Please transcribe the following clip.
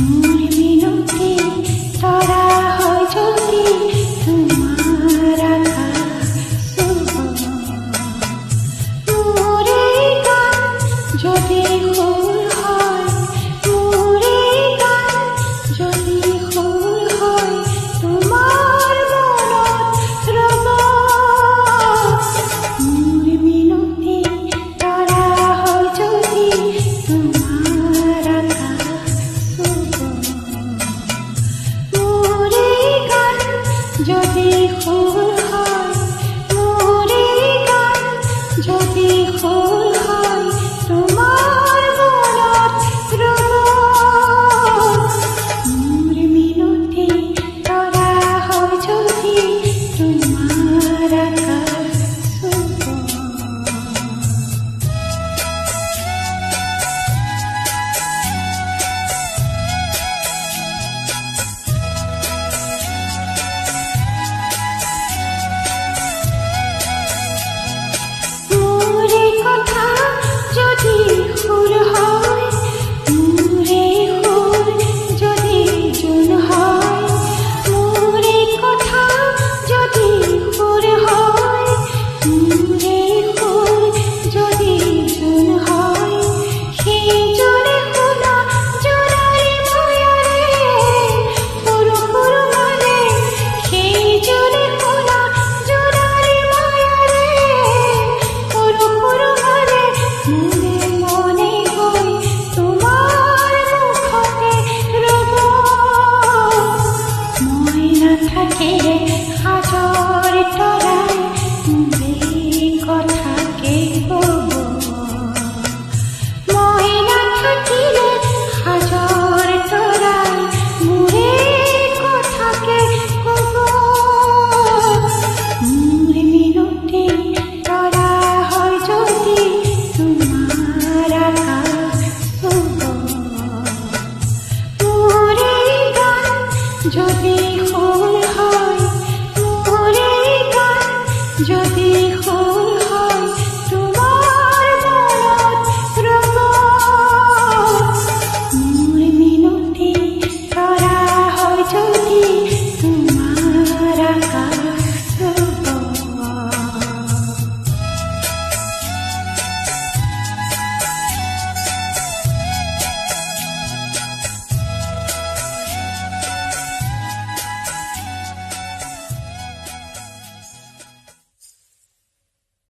মোর মিনতি তরা হয় যদি তোমার আকাশ মোরে গান যদি ফুল হয়, মোরে গান যদি ফুল হয় তোমার মনত রব। মোর মিনতি তরা হয় যদি তোমার আকাশ মোরে গান যদি ফুল হয়, মোরে গান যদি ফুল হয় তোমার মনত রব। মোর মিনতি তরা হয় যদি তোমার আকাশ মোরে কথা যদি ফুল হয়, মোরে ফুল যদি জুন হয়, মোরে কথা যদি ফুল হয়, মোরে ফুল যদি জুন হয়, সেই জলে খোলা জোড়ারে মায়ারে ফুরু ফুরু মানে, সেই জলে খোলা জোড়ারে মায়ারে ফুরু ফুরু মানে। মনে মনে হই তোমার মুখতে রব। ময়না থাকিলে হাজর তরায় মোরে কথাকে কব। ময়না থাকিলে হাজর তরায় মোরে কথাকে কব। মোর মিনতি তরা হয় যদি তোমার আকাশ মোরে গান যদি ফুল হয়, মোরে গান যদি